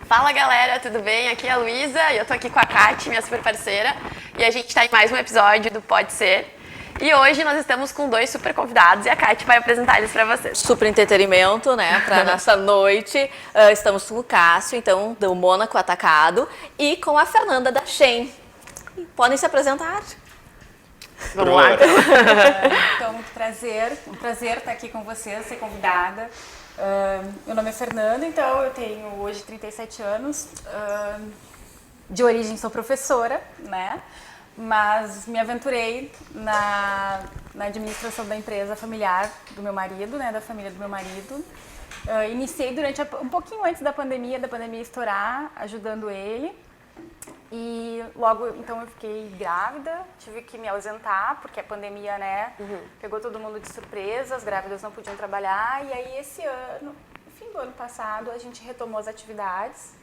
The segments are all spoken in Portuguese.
Fala galera, tudo bem? Aqui é a Luísa e eu tô aqui com a Kati, minha super parceira, e a gente tá em mais um episódio do Pode Ser. E hoje nós estamos com dois super convidados e a Kati vai apresentar eles pra vocês. Super entretenimento, né, pra nossa noite. Estamos com o Cássio, então, do Mônaco Atacado, e com a Fernanda da Shein. Podem se apresentar? Vamos lá. Então, um prazer estar aqui com vocês, ser convidada. Meu nome é Fernanda, então eu tenho hoje 37 anos. De origem sou professora, né? Mas me aventurei na administração da empresa familiar do meu marido, né? Da família do meu marido. Iniciei um pouquinho antes da pandemia estourar, ajudando ele. E logo, então, eu fiquei grávida, tive que me ausentar, porque a pandemia, né, pegou todo mundo de surpresa, as grávidas não podiam trabalhar. E aí, esse ano, no fim do ano passado, a gente retomou as atividades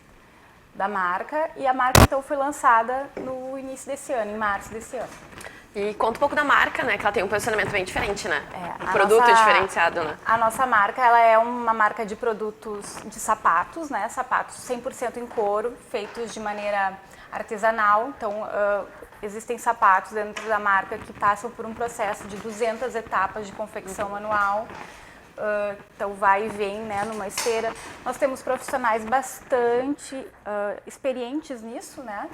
da marca. E a marca, então, foi lançada no início desse ano, em março desse ano. E conta um pouco da marca, né, que ela tem um posicionamento bem diferente, né? O produto é diferenciado, né? A nossa marca, ela é uma marca de produtos de sapatos, né, sapatos 100% em couro, feitos de maneira artesanal. Então, existem sapatos dentro da marca que passam por um processo de 200 etapas de confecção manual. Então, vai e vem, né, numa esteira. Nós temos profissionais bastante experientes nisso, né?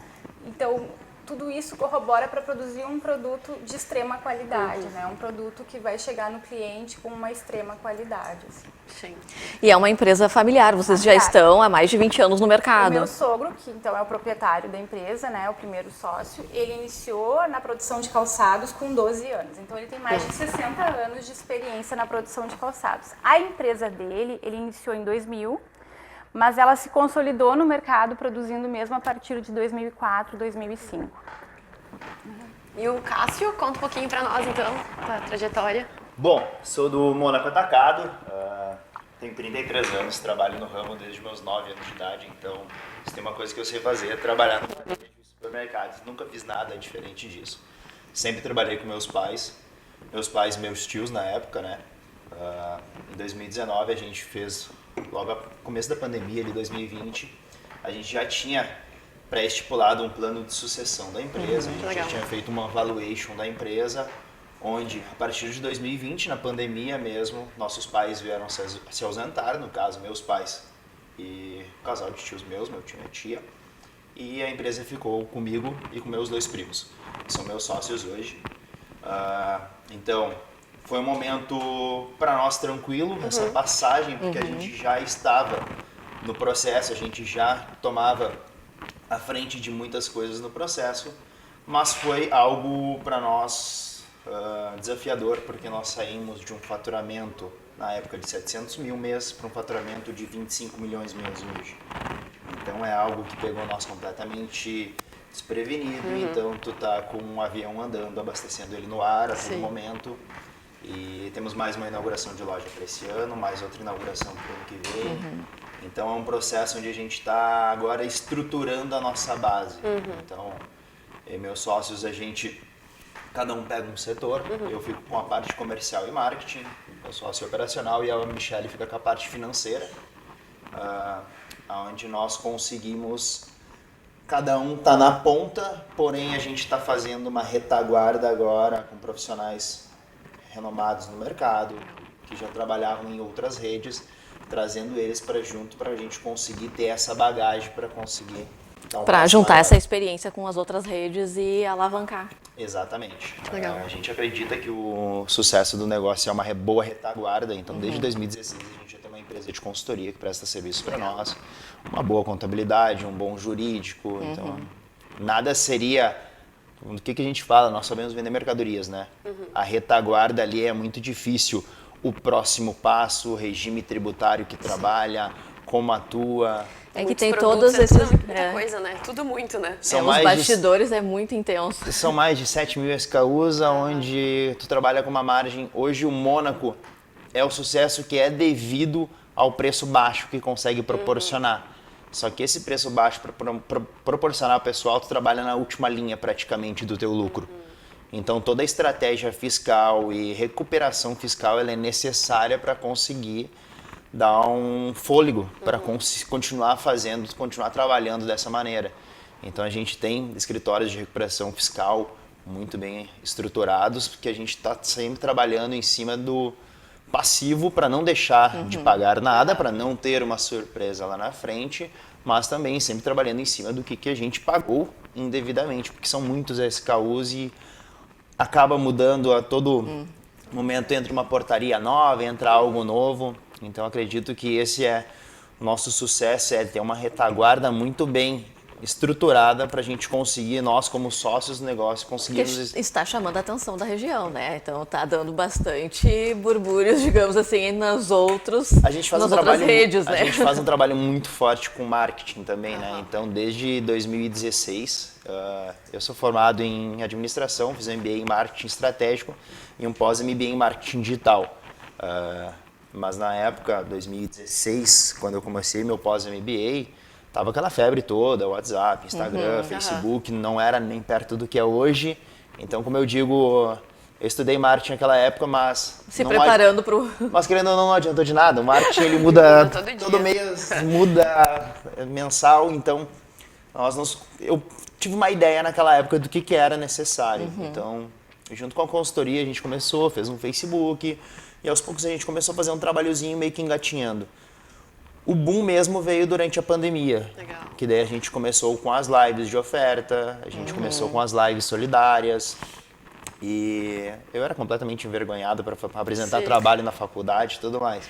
Então, tudo isso corrobora para produzir um produto de extrema qualidade, né? Um produto que vai chegar no cliente com uma extrema qualidade. Assim. Sim. E é uma empresa familiar, vocês já estão há mais de 20 anos no mercado. O meu sogro, que então é o proprietário da empresa, né, o primeiro sócio, ele iniciou na produção de calçados com 12 anos. Então ele tem mais de 60 anos de experiência na produção de calçados. A empresa dele, ele iniciou em 2000, mas ela se consolidou no mercado produzindo mesmo a partir de 2004, 2005. E o Cássio, conta um pouquinho pra nós, então, da trajetória. Bom, sou do Mônaco Atacado, tenho 33 anos, trabalho no ramo desde meus 9 anos de idade, então se tem uma coisa que eu sei fazer é trabalhar no rede de supermercados. Nunca fiz nada diferente disso. Sempre trabalhei com meus pais e meus tios na época, né? Em 2019 a gente fez, logo no começo da pandemia, ali 2020, a gente já tinha pré-estipulado um plano de sucessão da empresa, a gente já tinha feito uma valuation da empresa, onde a partir de 2020, na pandemia mesmo, nossos pais vieram se ausentar, no caso meus pais e um casal de tios meus, meu tio e minha tia, e a empresa ficou comigo e com meus dois primos, que são meus sócios hoje. Então, foi um momento para nós tranquilo, essa passagem, porque a gente já estava no processo, a gente já tomava à frente de muitas coisas no processo, mas foi algo para nós desafiador, porque nós saímos de um faturamento na época de 700 mil mês para um faturamento de 25 milhões mês hoje. Então é algo que pegou nós completamente desprevenido, então tu tá com um avião andando, abastecendo ele no ar a todo momento. E temos mais uma inauguração de loja para esse ano, mais outra inauguração para o ano que vem. Então é um processo onde a gente está agora estruturando a nossa base. Então, eu e meus sócios, cada um pega um setor. Eu fico com a parte comercial e marketing, meu sócio operacional, e a Michelle fica com a parte financeira, onde nós conseguimos, cada um tá na ponta, porém a gente está fazendo uma retaguarda agora com profissionais renomados no mercado, que já trabalhavam em outras redes, trazendo eles para junto para a gente conseguir ter essa bagagem para conseguir dar um Para passo juntar maior. essa experiência com as outras redes e alavancar. Exatamente. Legal. A gente acredita que o sucesso do negócio é uma boa retaguarda, então desde 2016 a gente já tem uma empresa de consultoria que presta serviço para nós, uma boa contabilidade, um bom jurídico, então nada seria... O que a gente fala? Nós sabemos vender mercadorias, né? A retaguarda ali é muito difícil. O próximo passo, o regime tributário que trabalha, como atua. É que Muitos tem produtos, todos esses... muita coisa, né? Tudo muito, né? Os bastidores é muito intenso. São mais de 7 mil SKUs, onde tu trabalha com uma margem. Hoje o Mônaco é o sucesso que é devido ao preço baixo que consegue proporcionar. Só que esse preço baixo, para proporcionar ao pessoal, tu trabalha na última linha praticamente do teu lucro. Então toda a estratégia fiscal e recuperação fiscal ela é necessária para conseguir dá um fôlego para continuar fazendo, continuar trabalhando dessa maneira. Então a gente tem escritórios de recuperação fiscal muito bem estruturados, porque a gente está sempre trabalhando em cima do passivo para não deixar de pagar nada, para não ter uma surpresa lá na frente, mas também sempre trabalhando em cima do que a gente pagou indevidamente, porque são muitos SKUs e acaba mudando a todo momento, entra uma portaria nova, entra algo novo. Então acredito que esse é o nosso sucesso, é ter uma retaguarda muito bem estruturada para a gente conseguir, nós como sócios do negócio, conseguirmos... Que está chamando a atenção da região, né? Então tá dando bastante burbúrios, digamos assim, nas outras redes, né? A gente faz um trabalho muito forte com marketing também, né? Então desde 2016, eu sou formado em administração, fiz um MBA em marketing estratégico e um pós-MBA em marketing digital. Mas na época, 2016, quando eu comecei meu pós-MBA, tava aquela febre toda, WhatsApp, Instagram, Facebook, não era nem perto do que é hoje. Então, como eu digo, eu estudei marketing naquela época, mas... Se preparando para o... Mas querendo ou não adiantou de nada. O marketing, ele muda todo mês, muda mensal. Então, eu tive uma ideia naquela época do que era necessário. Então, junto com a consultoria, a gente começou, fez um Facebook. E aos poucos a gente começou a fazer um trabalhozinho meio que engatinhando. O boom mesmo veio durante a pandemia. Legal. Que daí a gente começou com as lives de oferta, a gente começou com as lives solidárias. E eu era completamente envergonhado para apresentar trabalho na faculdade e tudo mais.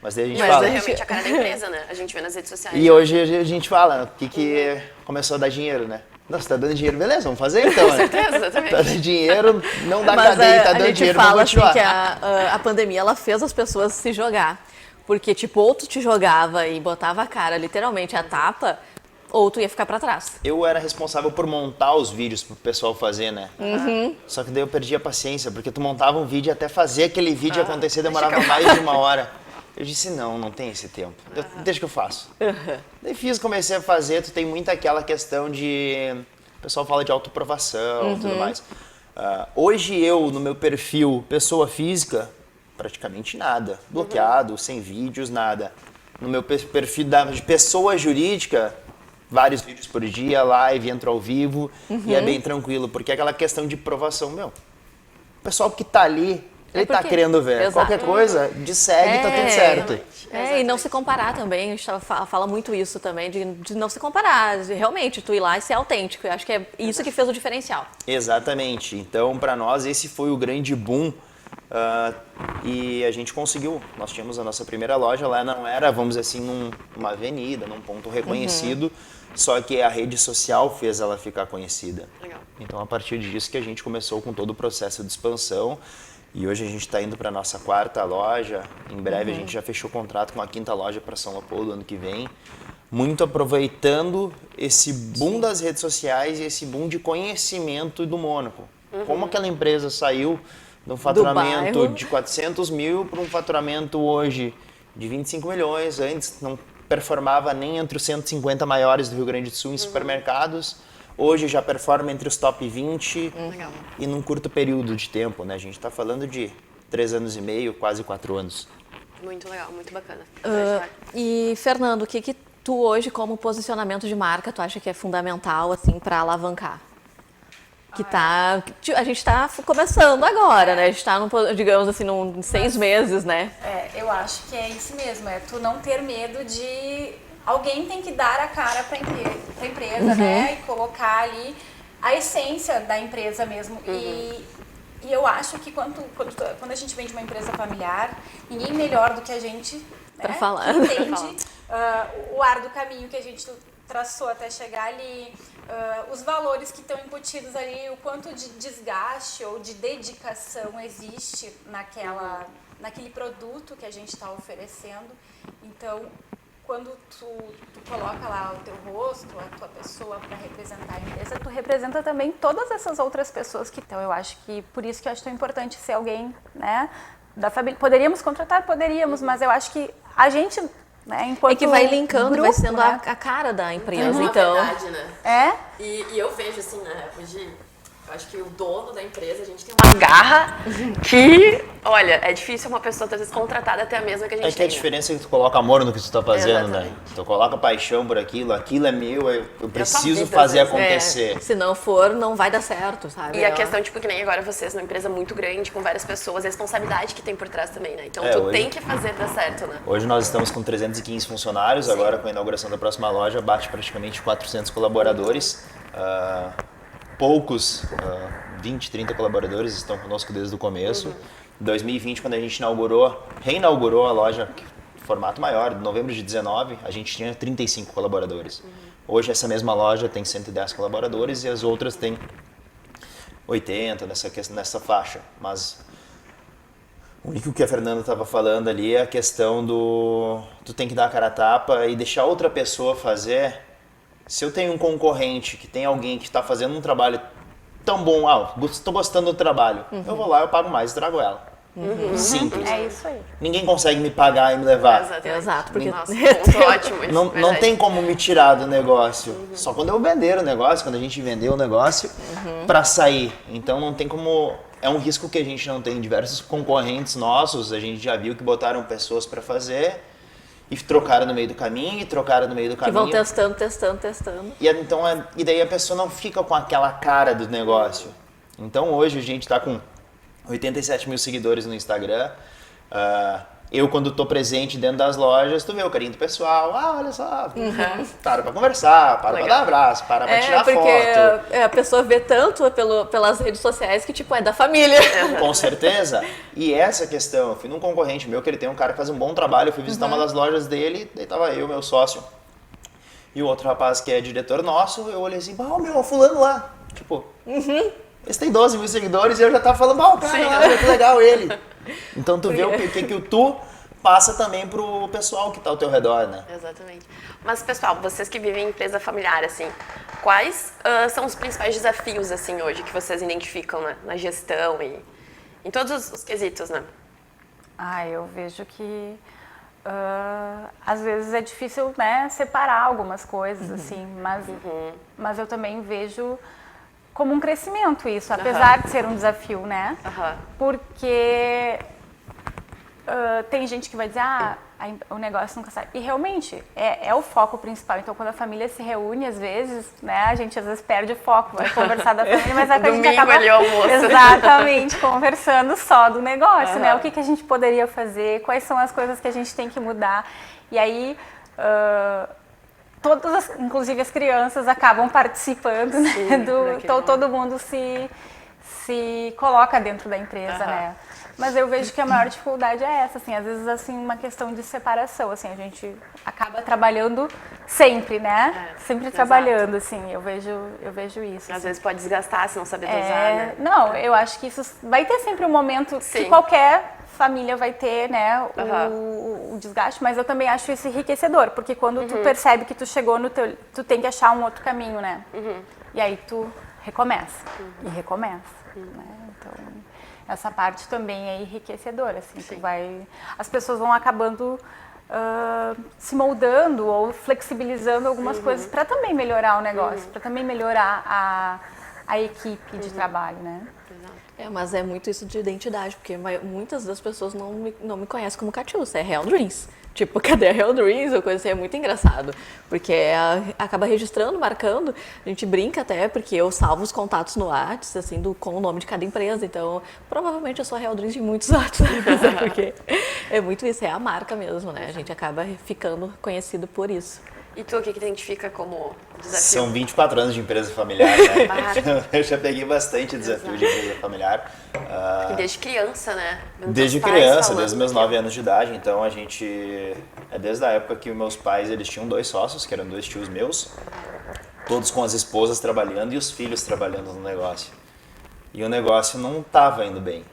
Mas daí a gente fala... Mas é realmente a cara da empresa, né? A gente vê nas redes sociais. E hoje a gente fala o que começou a dar dinheiro, né? Nossa, tá dando dinheiro, beleza, vamos fazer então. Com certeza, exatamente. Tá dando dinheiro, não dá cadeia, tá dando dinheiro, vamos continuar. A gente fala assim que a pandemia, ela fez as pessoas se jogar. Porque, tipo, ou tu te jogava e botava a cara, literalmente, a tapa, ou tu ia ficar pra trás. Eu era responsável por montar os vídeos pro pessoal fazer, né? Só que daí eu perdi a paciência, porque tu montava um vídeo e até fazer aquele vídeo acontecer demorava mais de uma hora. Eu disse, não tem esse tempo. Deixa que eu faço. Daí comecei a fazer, tu tem muito aquela questão de... O pessoal fala de autoprovação e tudo mais. Hoje eu, no meu perfil pessoa física, praticamente nada. Bloqueado, sem vídeos, nada. No meu perfil de pessoa jurídica, vários vídeos por dia, live, entro ao vivo, e é bem tranquilo, porque é aquela questão de provação, o pessoal que tá ali, ele tá querendo ver. Exato. Qualquer coisa, de segue, tá tudo certo. E não se comparar também, a gente fala muito isso também, de não se comparar, de realmente tu ir lá e ser autêntico. Eu acho que é isso que fez o diferencial. Exatamente. Então, para nós, esse foi o grande boom. E a gente conseguiu, nós tínhamos a nossa primeira loja lá, não era, vamos dizer assim, numa avenida, num ponto reconhecido, só que a rede social fez ela ficar conhecida. Legal. Então a partir disso que a gente começou com todo o processo de expansão e hoje a gente está indo para a nossa 4ª loja, em breve a gente já fechou o contrato com a 5ª loja para São Leopoldo ano que vem, muito aproveitando esse boom das redes sociais e esse boom de conhecimento do Mônaco. Como aquela empresa saiu de um faturamento de 400 mil para um faturamento hoje de 25 milhões. Antes não performava nem entre os 150 maiores do Rio Grande do Sul em supermercados. Hoje já performa entre os top 20 e num curto período de tempo, né? A gente está falando de 3 anos e meio, quase 4 anos. Muito legal, muito bacana. E, Fernando, o que tu hoje, como posicionamento de marca, tu acha que é fundamental assim, para alavancar? A gente está começando agora, né? A gente está, digamos assim, em 6 meses, né? Eu acho que é isso mesmo, tu não ter medo de... Alguém tem que dar a cara para a empresa, né? E colocar ali a essência da empresa mesmo. E eu acho que quando a gente vem de uma empresa familiar, ninguém melhor do que a gente, né? Para falar. Que entende o árduo caminho que a gente traçou até chegar ali, os valores que estão embutidos ali, o quanto de desgaste ou de dedicação existe naquele produto que a gente está oferecendo. Então, quando tu coloca lá o teu rosto, a tua pessoa para representar a empresa, tu representa também todas essas outras pessoas que estão. Eu acho que por isso que eu acho tão importante ser alguém, né, da família. Poderíamos contratar? Poderíamos, mas eu acho que a gente, né, enquanto que vai linkando, grupo, vai sendo né, a cara da empresa, É então. verdade, né? É? E eu vejo assim, né, hoje Eu acho que o dono da empresa, a gente tem uma garra que, olha, é difícil uma pessoa, às vezes, contratada ter a mesma que a gente É que tem. a diferença é que tu coloca amor no que tu tá fazendo, né? Exatamente. Tu coloca paixão por aquilo é meu, eu preciso vida, fazer às vezes. acontecer. Se não for, não vai dar certo, sabe? E a questão, tipo, que nem agora vocês, numa empresa muito grande, com várias pessoas, a responsabilidade que tem por trás também, né? Então, tu hoje- tem que fazer dar certo, né? Hoje nós estamos com 315 funcionários, agora com a inauguração da próxima loja bate praticamente 400 colaboradores. Poucos, 20, 30 colaboradores estão conosco desde o começo. Em 2020, quando a gente reinaugurou a loja em formato maior, em novembro de 19, a gente tinha 35 colaboradores. Hoje essa mesma loja tem 110 colaboradores e as outras têm 80 nessa faixa. Mas o único que a Fernanda estava falando ali é a questão do tu tem que dar a cara a tapa e deixar outra pessoa fazer. Se eu tenho um concorrente que tem alguém que está fazendo um trabalho tão bom, estou gostando do trabalho, eu vou lá, eu pago mais e trago ela. Simples. É isso aí. Ninguém consegue me pagar e me levar. Exatamente. Exato, porque- Nossa, ponto ótimo isso, Não verdade. tem como me tirar do negócio. Só quando eu vender o negócio, quando a gente vendeu o negócio para sair. Então não tem como. É um risco que a gente não tem. Diversos concorrentes nossos, a gente já viu que botaram pessoas para fazer e trocaram no meio do caminho, Que vão testando. E daí a pessoa não fica com aquela cara do negócio. Então hoje a gente está com 87 mil seguidores no Instagram. Eu, quando tô presente dentro das lojas, tu vê o carinho do pessoal. Olha só, para pra conversar, para pra dar abraço, para pra tirar porque foto. a pessoa vê tanto pelas redes sociais que, tipo, é da família. Com certeza. E essa questão, eu fui num concorrente meu, que ele tem um cara que faz um bom trabalho, eu fui visitar uma das lojas dele, daí tava eu, meu sócio, e o outro rapaz que é diretor nosso, eu olhei assim, o fulano lá. Tipo, esse tem 12 mil seguidores e eu já tava falando, cara, que legal ele. Então tu vê o que tu passa também pro pessoal que tá ao teu redor, né? Exatamente. Mas, pessoal, vocês que vivem em empresa familiar, assim, quais são os principais desafios, assim, hoje, que vocês identificam na gestão e em todos os quesitos, né? Eu vejo que às vezes é difícil, né, separar algumas coisas, assim, mas eu também vejo como um crescimento isso, apesar de ser um desafio, né? Porque tem gente que vai dizer, o negócio nunca sai. E realmente, é o foco principal. Então, quando a família se reúne, às vezes, né, a gente às vezes perde o foco, vai conversar da família, mas a gente Domingo acaba ali, almoço. exatamente conversando só do negócio, né? O que a gente poderia fazer, quais são as coisas que a gente tem que mudar. E aí, inclusive as crianças acabam participando, né? Todo mundo se coloca dentro da empresa, né? Mas eu vejo que a maior dificuldade é essa, assim, às vezes assim uma questão de separação, assim, a gente acaba trabalhando sempre, né? Sempre trabalhando, assim, eu vejo isso. Às vezes pode desgastar se não saber dosar, né? Não, eu acho que isso vai ter sempre um momento que qualquer família vai ter, né, o desgaste, mas eu também acho isso enriquecedor, porque quando tu percebe que tu chegou tu tem que achar um outro caminho, né? E aí tu recomeça e recomeça, né? Então, essa parte também é enriquecedora, assim, as pessoas vão acabando se moldando ou flexibilizando algumas coisas para também melhorar o negócio, para também melhorar a equipe de trabalho, né? Mas é muito isso de identidade, porque muitas das pessoas não me conhecem como Catiúcia, é Real Dreams. Tipo, cadê a Real Dreams? Ou coisa assim, é muito engraçado. Porque acaba registrando, marcando, a gente brinca até, porque eu salvo os contatos no WhatsApp, assim, com o nome de cada empresa. Então, provavelmente eu sou a Real Dreams de muitos WhatsApp, porque é muito isso, é a marca mesmo, né? A gente acaba ficando conhecido por isso. E tu, o que identifica como desafio? São 24 anos de empresa familiar, né? Eu já peguei bastante desafio de empresa familiar. E desde criança, né? Desde criança, desde meus 9 anos de idade. Então a gente... É desde a época que meus pais, eles tinham 2 sócios, que eram 2 tios meus. Todos com as esposas trabalhando e os filhos trabalhando no negócio. E o negócio não estava indo bem.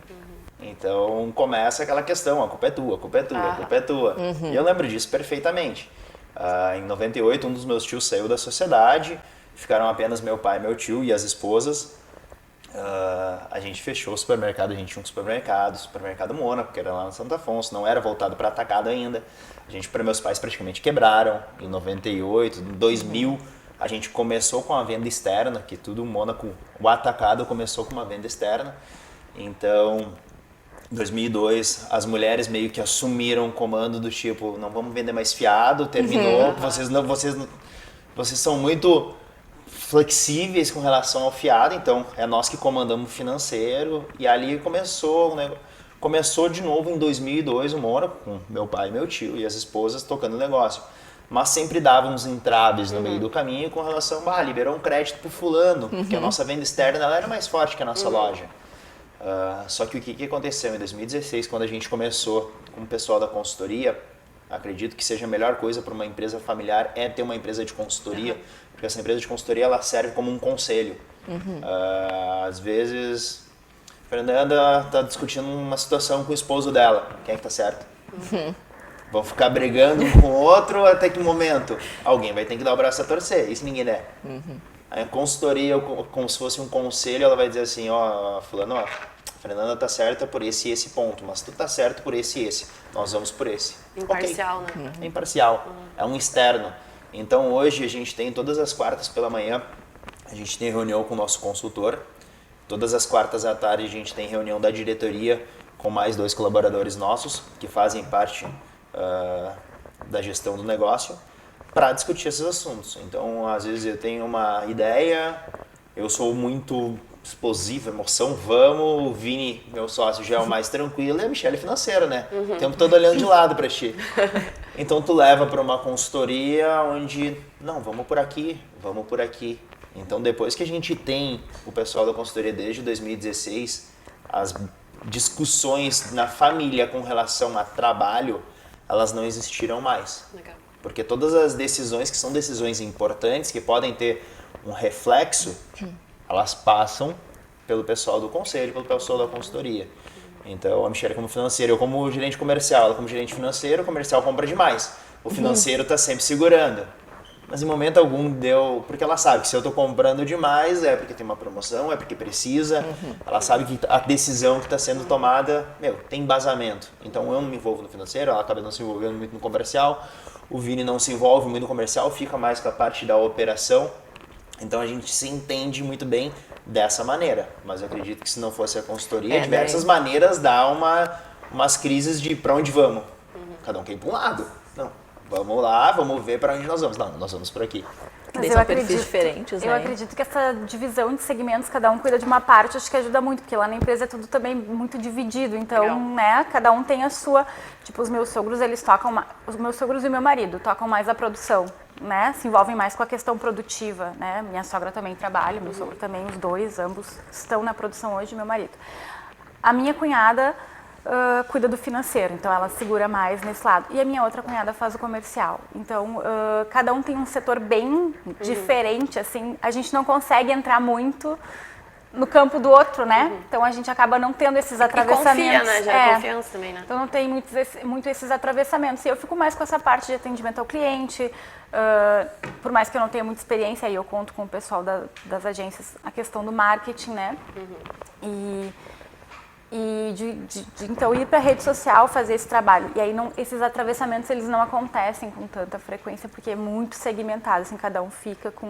Então começa aquela questão, a culpa é tua, a culpa é tua, a culpa é tua. E eu lembro disso perfeitamente. Em 98, um dos meus tios saiu da sociedade, ficaram apenas meu pai, meu tio e as esposas. A gente fechou o supermercado, a gente tinha um supermercado Mônaco, que era lá no Santo Afonso, não era voltado para atacado ainda. Meus pais praticamente quebraram em 98, em 2000, A gente começou com a venda externa, que tudo Mônaco, o atacado começou com uma venda externa. Então, em 2002, as mulheres meio que assumiram o comando do tipo, não vamos vender mais fiado, terminou, vocês são muito flexíveis com relação ao fiado, então é nós que comandamos o financeiro. E ali começou, né? Começou de novo em 2002 o Mônaco, com meu pai e meu tio e as esposas tocando o negócio. Mas sempre dava uns entraves no meio do caminho com relação a, liberou um crédito pro fulano, porque a nossa venda externa ela era mais forte que a nossa loja. Só que o que aconteceu em 2016, quando a gente começou com o pessoal da consultoria, acredito que seja a melhor coisa para uma empresa familiar é ter uma empresa de consultoria, porque essa empresa de consultoria ela serve como um conselho. Às vezes, a Fernanda está discutindo uma situação com o esposo dela, quem é que tá certo? Vão ficar brigando um com o outro até que momento? Alguém vai ter que dar o braço a torcer, isso ninguém der. A consultoria, como se fosse um conselho, ela vai dizer assim, fulano, a Fernanda tá certa por esse e esse ponto, mas tu tá certo por esse e esse, nós vamos por esse. Imparcial, okay. né? É imparcial, é um externo. Então hoje a gente tem todas as quartas pela manhã, a gente tem reunião com o nosso consultor, todas as quartas à tarde a gente tem reunião da diretoria com mais 2 colaboradores nossos, que fazem parte da gestão do negócio, para discutir esses assuntos. Então, às vezes eu tenho uma ideia, eu sou muito explosivo, emoção, vamos, o Vini, meu sócio, já é o mais tranquilo, e a Michelle financeira, né? O tempo todo olhando de lado para ti. Então, tu leva para uma consultoria onde, não, vamos por aqui. Então, depois que a gente tem o pessoal da consultoria desde 2016, as discussões na família com relação a trabalho, elas não existiram mais. Legal. Porque todas as decisões que são decisões importantes, que podem ter um reflexo, elas passam pelo pessoal do conselho, pelo pessoal da consultoria. Então, a Michelle como financeira, eu como gerente comercial, ela como gerente financeiro, o comercial compra demais. O financeiro está sempre segurando. Mas em momento algum deu... Porque ela sabe que se eu estou comprando demais é porque tem uma promoção, é porque precisa. Ela sabe que a decisão que está sendo tomada, tem embasamento. Então eu não me envolvo no financeiro, ela acaba não se envolvendo muito no comercial. O Vini não se envolve muito no comercial, fica mais com a parte da operação. Então a gente se entende muito bem dessa maneira. Mas eu acredito que se não fosse a consultoria, diversas maneiras dá umas crises de para onde vamos. Cada um quer ir para um lado. Não. Vamos lá, vamos ver para onde nós vamos. Não, nós vamos por aqui. Mas são perfis diferentes, né? Eu acredito que essa divisão de segmentos, cada um cuida de uma parte, acho que ajuda muito, porque lá na empresa é tudo também muito dividido. Então, Legal. né, cada um tem a sua... Tipo, os meus sogros, eles tocam... Os meus sogros e meu marido tocam mais a produção, né? Se envolvem mais com a questão produtiva, né? Minha sogra também trabalha, meu sogro também, os dois, ambos estão na produção hoje, meu marido. A minha cunhada... cuida do financeiro, então ela segura mais nesse lado. E a minha outra cunhada faz o comercial. Então, cada um tem um setor bem diferente, assim, a gente não consegue entrar muito no campo do outro, né? Então, a gente acaba não tendo esses atravessamentos. E confia, né? Gera confiança também, né? Então, não tem muito esses atravessamentos. E eu fico mais com essa parte de atendimento ao cliente, por mais que eu não tenha muita experiência, aí eu conto com o pessoal das agências, a questão do marketing, né? E então ir para a rede social fazer esse trabalho. E aí esses atravessamentos eles não acontecem com tanta frequência porque é muito segmentado, assim, cada um fica com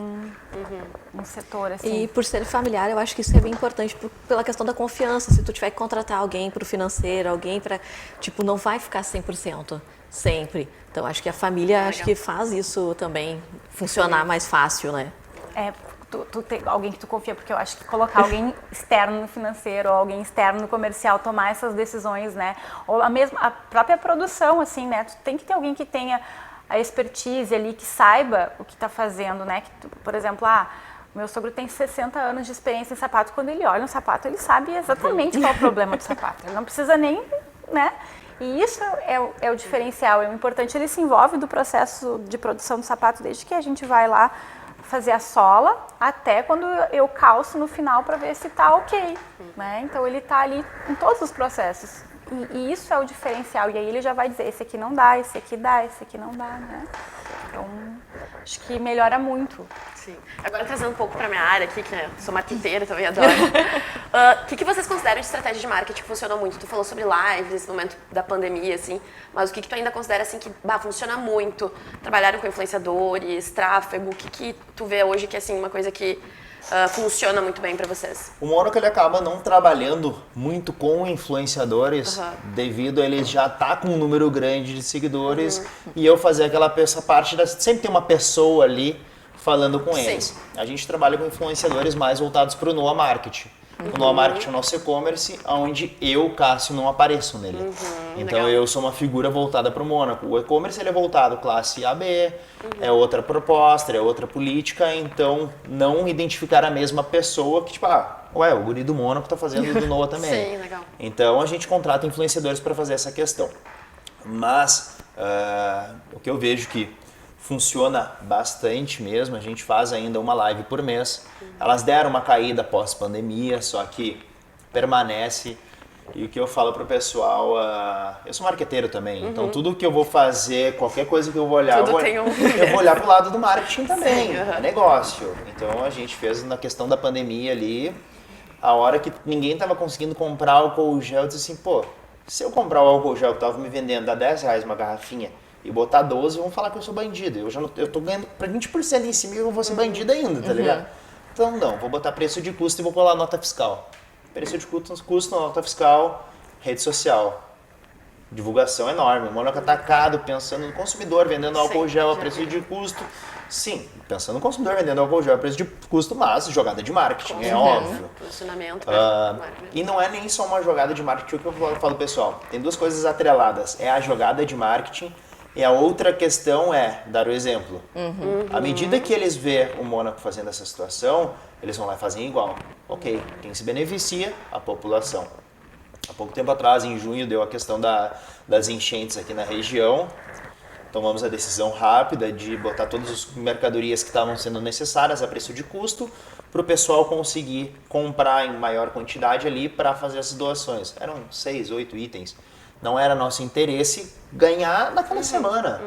um setor assim. E por ser familiar, eu acho que isso é bem importante pela questão da confiança. Se tu tiver que contratar alguém para o financeiro, alguém para, tipo, não vai ficar 100% sempre. Então acho que a família acho que faz isso também funcionar mais fácil, né? Tu tem alguém que tu confia, porque eu acho que colocar alguém externo no financeiro ou alguém externo no comercial, tomar essas decisões, né? Ou a própria produção, assim, né? Tu tem que ter alguém que tenha a expertise ali, que saiba o que está fazendo, né? Que por exemplo, meu sogro tem 60 anos de experiência em sapato. Quando ele olha um sapato, ele sabe exatamente qual é o problema do sapato. Ele não precisa nem, né? E isso é o diferencial, é o importante. Ele se envolve do processo de produção do sapato desde que a gente vai lá fazer a sola até quando eu calço no final para ver se tá ok, né? Então ele tá ali em todos os processos e isso é o diferencial. E aí ele já vai dizer, esse aqui não dá, esse aqui dá, esse aqui não dá, né? Então acho que melhora muito. Sim. Agora trazendo um pouco para minha área aqui, que eu sou marqueteira, também adoro. O que vocês consideram de estratégia de marketing que funcionou muito? Tu falou sobre lives, nesse momento da pandemia, assim, mas o que tu ainda considera, assim, que funciona muito? Trabalharam com influenciadores, tráfego, o que tu vê hoje que é, assim, uma coisa que funciona muito bem pra vocês? O Mônaco, ele acaba não trabalhando muito com influenciadores, devido a ele já tá com um número grande de seguidores, e eu fazer essa parte, sempre tem uma pessoa ali falando com eles. A gente trabalha com influenciadores mais voltados para o Noah Marketing. O Noah Marketing é o nosso e-commerce, onde eu, Cássio, não apareço nele. Então legal. eu sou uma figura voltada para o Mônaco. O e-commerce ele é voltado classe AB, é outra proposta, é outra política, então não identificar a mesma pessoa que, tipo, o guri do Mônaco tá fazendo do Noah também. Sim, legal. Então a gente contrata influenciadores para fazer essa questão. Mas o que eu vejo que funciona bastante mesmo, a gente faz ainda uma live por mês. Elas deram uma caída pós-pandemia, só que permanece. E o que eu falo pro pessoal, eu sou marqueteiro também, então tudo que eu vou fazer, qualquer coisa que eu vou olhar, eu vou olhar pro lado do marketing também, é negócio. Então a gente fez na questão da pandemia ali, a hora que ninguém tava conseguindo comprar álcool gel, eu disse assim, pô, se eu comprar o álcool gel que tava me vendendo a R$10 uma garrafinha, e botar 12, vão falar que eu sou bandido. Eu tô ganhando pra 20% em cima e eu vou ser bandido ainda, tá ligado? Então não, vou botar preço de custo e vou colar nota fiscal. Preço de custo, nota fiscal, rede social. Divulgação enorme. Mônaco atacado, pensando no consumidor, vendendo álcool gel a preço de custo. Sim, pensando no consumidor vendendo álcool gel a preço de custo, mas jogada de marketing, é óbvio. Posicionamento. E não é nem só uma jogada de marketing, o que eu falo pessoal. Tem duas coisas atreladas. É a jogada de marketing. E a outra questão é dar o exemplo. À medida que eles vê o Mônaco fazendo essa situação, eles vão lá e fazem igual. Ok, quem se beneficia? A população. Há pouco tempo atrás, em junho, deu a questão das enchentes aqui na região. Tomamos a decisão rápida de botar todas as mercadorias que estavam sendo necessárias a preço de custo para o pessoal conseguir comprar em maior quantidade ali para fazer essas doações. Eram 6, 8 itens. Não era nosso interesse ganhar naquela semana.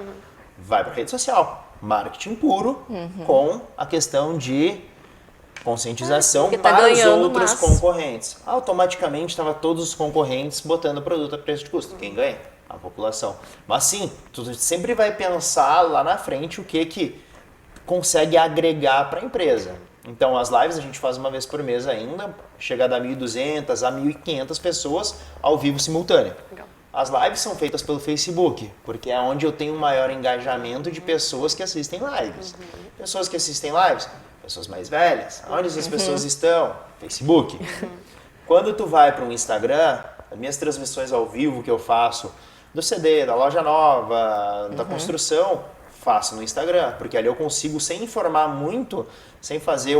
Vai para a rede social. Marketing puro com a questão de conscientização para os outros concorrentes. Automaticamente estava todos os concorrentes botando produto a preço de custo. Quem ganha? A população. Mas sim, tu sempre vai pensar lá na frente o que consegue agregar para a empresa. Então as lives a gente faz uma vez por mês ainda, chega a dar 1.200 a 1.500 pessoas ao vivo simultâneo. Legal. As lives são feitas pelo Facebook, porque é onde eu tenho um maior engajamento de pessoas que assistem lives. Pessoas que assistem lives, pessoas mais velhas. Onde essas pessoas estão? Facebook. Quando tu vai para um Instagram, as minhas transmissões ao vivo que eu faço do CD, da loja nova, da construção, faço no Instagram, porque ali eu consigo, sem informar muito, sem fazer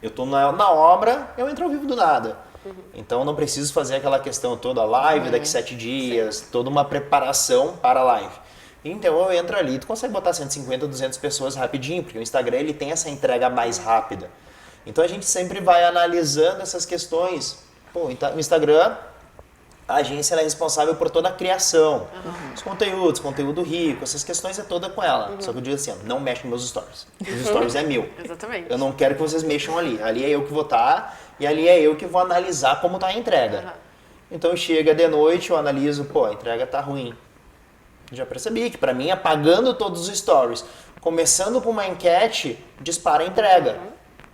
eu tô na obra, eu entro ao vivo do nada. Então não preciso fazer aquela questão toda, live daqui 7 dias, toda uma preparação para a live. Então eu entro ali, tu consegue botar 150, 200 pessoas rapidinho, porque o Instagram ele tem essa entrega mais rápida. Então a gente sempre vai analisando essas questões. Pô, o Instagram, a agência ela é responsável por toda a criação, os conteúdos, conteúdo rico, essas questões é toda com ela. Só que eu digo assim, não mexe nos meus stories. Os stories é meu. Exatamente. Eu não quero que vocês mexam ali. Ali é eu que vou estar e ali é eu que vou analisar como está a entrega. Então chega de noite, eu analiso, pô, a entrega tá ruim. Já percebi que para mim, apagando todos os stories, começando com uma enquete, dispara a entrega.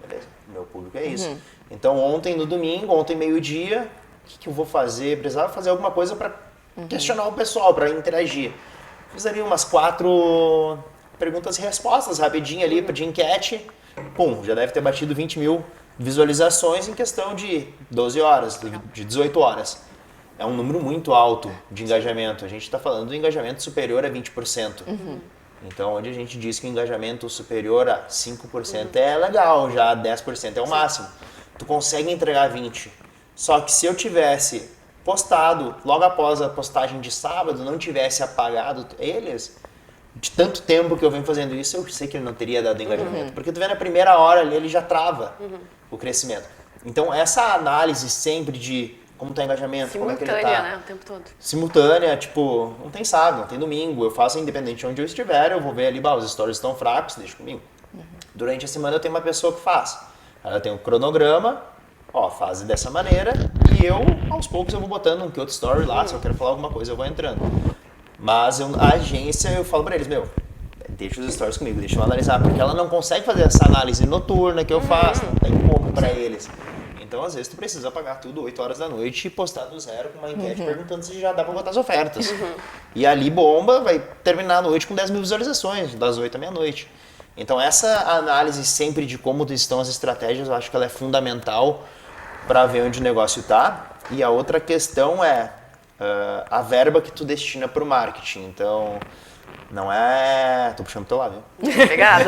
Beleza, meu público é isso. Então ontem no domingo, ontem meio-dia, o que eu vou fazer? Precisava fazer alguma coisa para questionar o pessoal, para interagir. Fiz ali umas 4 perguntas e respostas rapidinho ali de enquete. Pum, já deve ter batido 20 mil visualizações em questão de 12 horas, de 18 horas. É um número muito alto de engajamento. A gente está falando do engajamento superior a 20%. Então, onde a gente diz que o engajamento superior a 5% é legal, já 10% é o máximo. Tu consegue entregar 20%. Só que se eu tivesse postado, logo após a postagem de sábado, não tivesse apagado eles, de tanto tempo que eu venho fazendo isso, eu sei que ele não teria dado engajamento. Porque tu vê na primeira hora ali, ele já trava o crescimento. Então, essa análise sempre de como está o engajamento, como é que ele está. Simultânea, né? O tempo todo. Simultânea, tipo, não tem sábado, não tem domingo. Eu faço independente de onde eu estiver, eu vou ver ali, os stories estão fracos, deixa comigo. Durante a semana eu tenho uma pessoa que faz. Ela tem um cronograma, ó, faz dessa maneira e eu, aos poucos, eu vou botando um que outro story lá, se eu quero falar alguma coisa, eu vou entrando. Mas a agência, eu falo pra eles, deixa os stories comigo, deixa eu analisar, porque ela não consegue fazer essa análise noturna que eu faço, não tem como pra eles. Então, às vezes, tu precisa apagar tudo 8 horas da noite e postar do zero com uma enquete perguntando se já dá pra botar as ofertas. E ali bomba, vai terminar a noite com 10 mil visualizações, das 8 à meia-noite. Então, essa análise sempre de como estão as estratégias, eu acho que ela é fundamental para ver onde o negócio está. E a outra questão é a verba que tu destina para o marketing. Então, não é... Tô puxando pro teu lado, viu? Obrigada.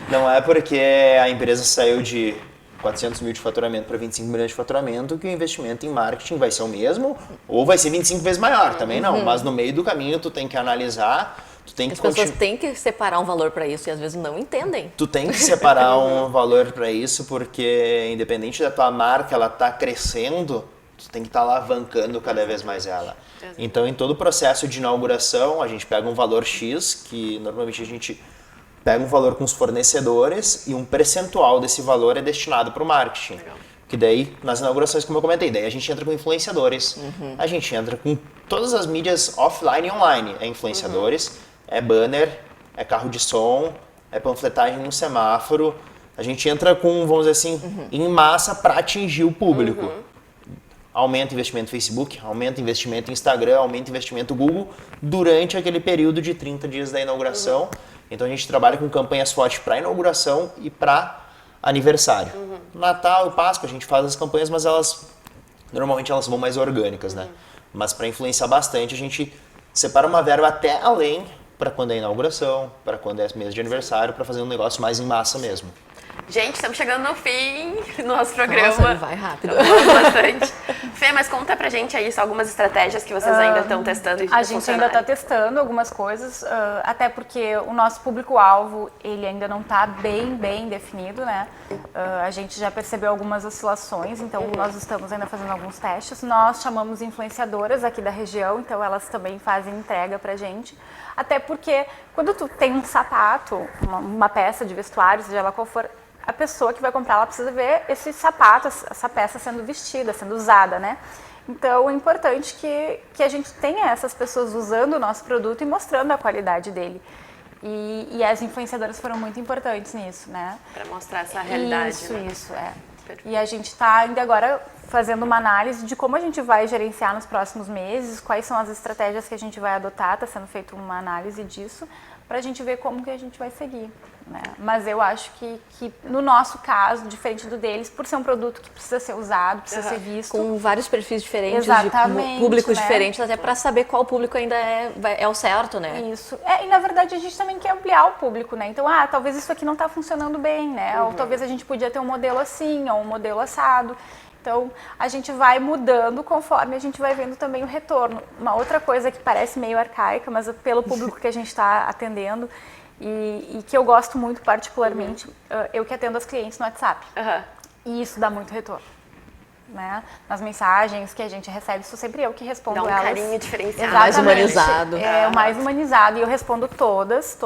Não é porque a empresa saiu de 400 mil de faturamento para 25 milhões de faturamento que o investimento em marketing vai ser o mesmo ou vai ser 25 vezes maior, também não. Mas no meio do caminho tu tem que analisar, tu tem que... As pessoas têm que separar um valor para isso e às vezes não entendem. Tu tem que separar um valor para isso porque independente da tua marca, ela tá crescendo, tu tem que estar alavancando cada vez mais ela. Então em todo o processo de inauguração a gente pega um valor X, que normalmente a gente pega um valor com os fornecedores e um percentual desse valor é destinado para o marketing. Legal. Que daí, nas inaugurações, como eu comentei, daí a gente entra com influenciadores, a gente entra com todas as mídias offline e online. É influenciadores, é banner, é carro de som, é panfletagem no semáforo. A gente entra com, vamos dizer assim, em massa para atingir o público. Aumenta o investimento no Facebook, aumenta o investimento no Instagram, aumenta o investimento no Google durante aquele período de 30 dias da inauguração. Então a gente trabalha com campanhas fortes para inauguração e para aniversário. Natal e Páscoa a gente faz as campanhas, mas normalmente elas vão mais orgânicas, né? Mas para influenciar bastante a gente separa uma verba até além para quando é inauguração, para quando é mês de aniversário, para fazer um negócio mais em massa mesmo. Gente, estamos chegando no fim do nosso programa. Nossa, ele vai rápido. Bastante. Fê, mas conta pra gente aí algumas estratégias que vocês ainda estão testando e A gente ainda está testando algumas coisas, até porque o nosso público-alvo, ele ainda não está bem definido, né? A gente já percebeu algumas oscilações, então nós estamos ainda fazendo alguns testes. Nós chamamos influenciadoras aqui da região, então elas também fazem entrega pra gente. Até porque quando tu tem um sapato, uma peça de vestuário, seja lá qual for, a pessoa que vai comprar, ela precisa ver esse sapato, essa peça sendo vestida, sendo usada, né? Então, é importante que a gente tenha essas pessoas usando o nosso produto e mostrando a qualidade dele. E as influenciadoras foram muito importantes nisso, né? Para mostrar essa realidade. Isso, é. E a gente está ainda agora fazendo uma análise de como a gente vai gerenciar nos próximos meses, quais são as estratégias que a gente vai adotar, está sendo feita uma análise disso, para a gente ver como que a gente vai seguir. Né? Mas eu acho que no nosso caso, diferente do deles, por ser um produto que precisa ser usado, precisa ser visto. Com vários perfis diferentes, Exatamente, de públicos né? diferentes, até para saber qual público ainda é o certo, né? Isso. E na verdade a gente também quer ampliar o público, né? Então, talvez isso aqui não está funcionando bem, né? Ou talvez a gente podia ter um modelo assim, ou um modelo assado. Então, a gente vai mudando conforme a gente vai vendo também o retorno. Uma outra coisa que parece meio arcaica, mas pelo público que a gente está atendendo e que eu gosto muito particularmente, eu que atendo as clientes no WhatsApp. E isso dá muito retorno. Né? Nas mensagens que a gente recebe, sou sempre eu que respondo elas. Dá um carinho diferenciado. Mais humanizado. É, o mais humanizado. E eu respondo todas.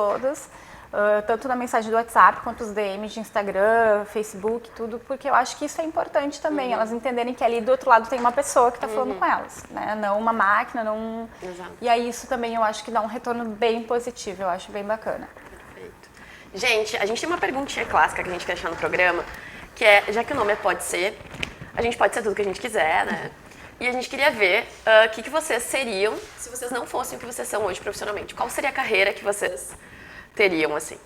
Tanto na mensagem do WhatsApp, quanto os DMs de Instagram, Facebook, tudo, porque eu acho que isso é importante também, elas entenderem que ali do outro lado tem uma pessoa que está falando com elas, né? Não uma máquina, não... Exato. E aí isso também eu acho que dá um retorno bem positivo, eu acho bem bacana. Perfeito. Gente, a gente tem uma perguntinha clássica que a gente quer deixar no programa, que é, já que o nome é Pode Ser, a gente pode ser tudo que a gente quiser, né? E a gente queria ver o que vocês seriam se vocês não fossem o que vocês são hoje profissionalmente. Qual seria a carreira que vocês teriam, assim?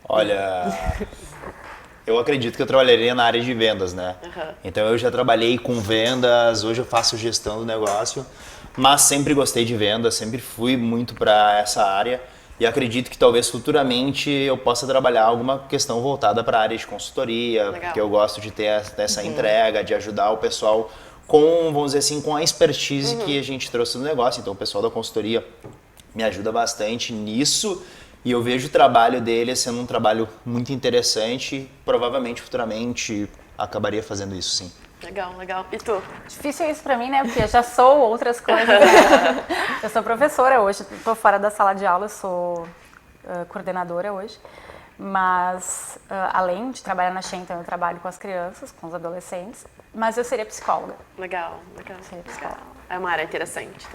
Olha, eu acredito que eu trabalharia na área de vendas, né? Então eu já trabalhei com vendas, hoje eu faço gestão do negócio, mas sempre gostei de vendas, sempre fui muito para essa área e acredito que talvez futuramente eu possa trabalhar alguma questão voltada para a área de consultoria, Legal. porque eu gosto de ter essa entrega, de ajudar o pessoal com, vamos dizer assim, com a expertise que a gente trouxe no negócio. Então o pessoal da consultoria me ajuda bastante nisso e eu vejo o trabalho dele sendo um trabalho muito interessante. Provavelmente, futuramente, acabaria fazendo isso, sim. Legal. E tu? Difícil isso pra mim, né? Porque eu já sou outras coisas. Né? Eu sou professora hoje, estou fora da sala de aula, eu sou coordenadora hoje. Mas, além de trabalhar na Shein, então eu trabalho com as crianças, com os adolescentes, mas eu seria psicóloga. Legal. Seria psicóloga. É uma área interessante.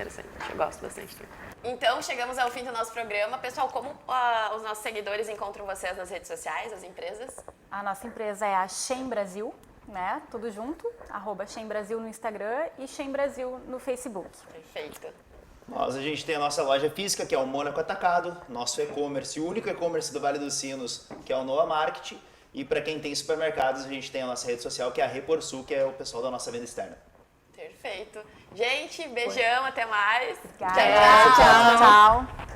Eu gosto bastante também. Então, chegamos ao fim do nosso programa. Pessoal, como os nossos seguidores encontram vocês nas redes sociais, as empresas? A nossa empresa é a Shein Brasil, né? Tudo junto, @Shein Brasil no Instagram e Shein Brasil no Facebook. Perfeito. A gente tem a nossa loja física, que é o Mônaco Atacado, nosso e-commerce, o único e-commerce do Vale dos Sinos, que é o Noa Market. E para quem tem supermercados, a gente tem a nossa rede social, que é a Reporsul, que é o pessoal da nossa venda externa. Perfeito. Gente, beijão, até mais. Obrigada. Tchau.